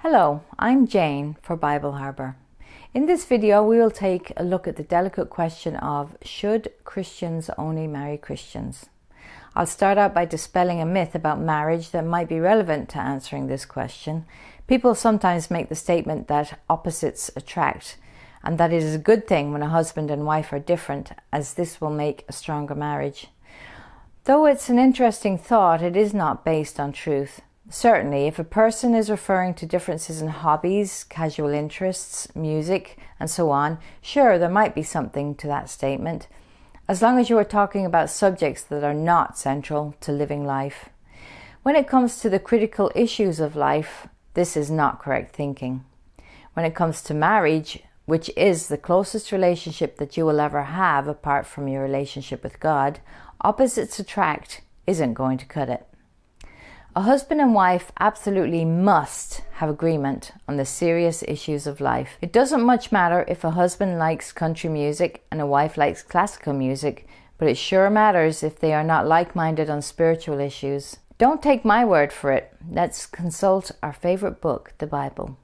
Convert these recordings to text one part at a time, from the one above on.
Hello, I'm Jane for Bible Harbor. In this video we will take a look at the delicate question of should Christians only marry Christians? I'll start out by dispelling a myth about marriage that might be relevant to answering this question. People sometimes make the statement that opposites attract and that it is a good thing when a husband and wife are different, as this will make a stronger marriage. Though it's an interesting thought, it is not based on truth. Certainly, if a person is referring to differences in hobbies, casual interests, music, and so on, sure, there might be something to that statement, as long as you are talking about subjects that are not central to living life. When it comes to the critical issues of life, this is not correct thinking. When it comes to marriage, which is the closest relationship that you will ever have apart from your relationship with God, opposites attract isn't going to cut it. A husband and wife absolutely must have agreement on the serious issues of life. It doesn't much matter if a husband likes country music and a wife likes classical music, but it sure matters if they are not like-minded on spiritual issues. Don't take my word for it. Let's consult our favorite book, the Bible.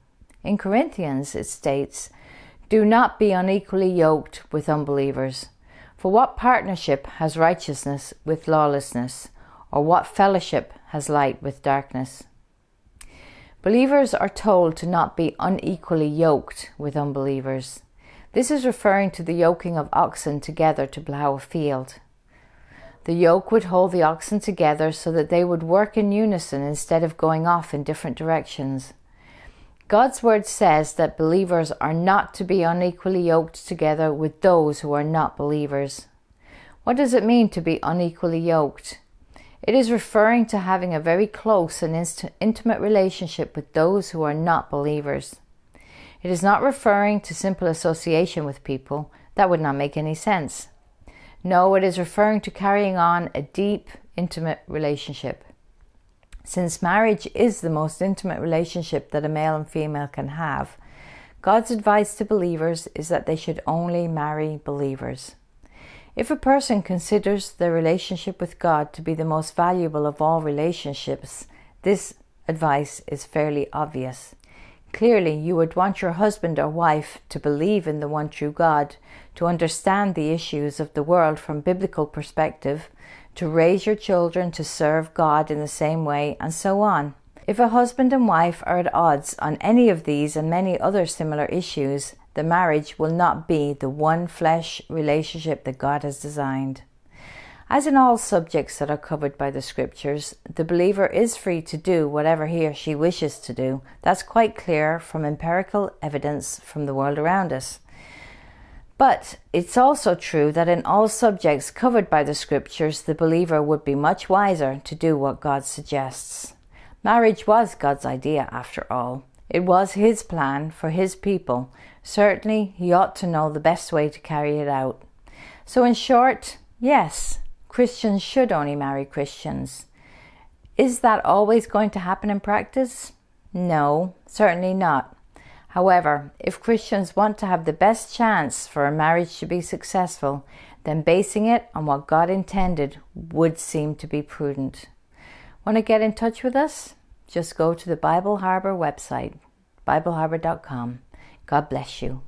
In Corinthians it states, "Do not be unequally yoked with unbelievers. For what partnership has righteousness with lawlessness? Or what fellowship has light with darkness?" Believers are told to not be unequally yoked with unbelievers. This is referring to the yoking of oxen together to plough a field. The yoke would hold the oxen together so that they would work in unison instead of going off in different directions. God's word says that believers are not to be unequally yoked together with those who are not believers. What does it mean to be unequally yoked? It is referring to having a very close and intimate relationship with those who are not believers. It is not referring to simple association with people. That would not make any sense. No, it is referring to carrying on a deep, intimate relationship. Since marriage is the most intimate relationship that a male and female can have, God's advice to believers is that they should only marry believers. If a person considers their relationship with God to be the most valuable of all relationships, this advice is fairly obvious. Clearly, you would want your husband or wife to believe in the one true God, to understand the issues of the world from biblical perspective, to raise your children to serve God in the same way, and so on. If a husband and wife are at odds on any of these and many other similar issues, the marriage will not be the one flesh relationship that God has designed. As in all subjects that are covered by the scriptures, the believer is free to do whatever he or she wishes to do. That's quite clear from empirical evidence from the world around us. But it's also true that in all subjects covered by the scriptures, the believer would be much wiser to do what God suggests. Marriage was God's idea, after all. It was His plan for His people. Certainly, He ought to know the best way to carry it out. So in short, yes, Christians should only marry Christians. Is that always going to happen in practice? No, certainly not. However, if Christians want to have the best chance for a marriage to be successful, then basing it on what God intended would seem to be prudent. Want to get in touch with us? Just go to the Bible Harbor website, bibleharbor.com. God bless you.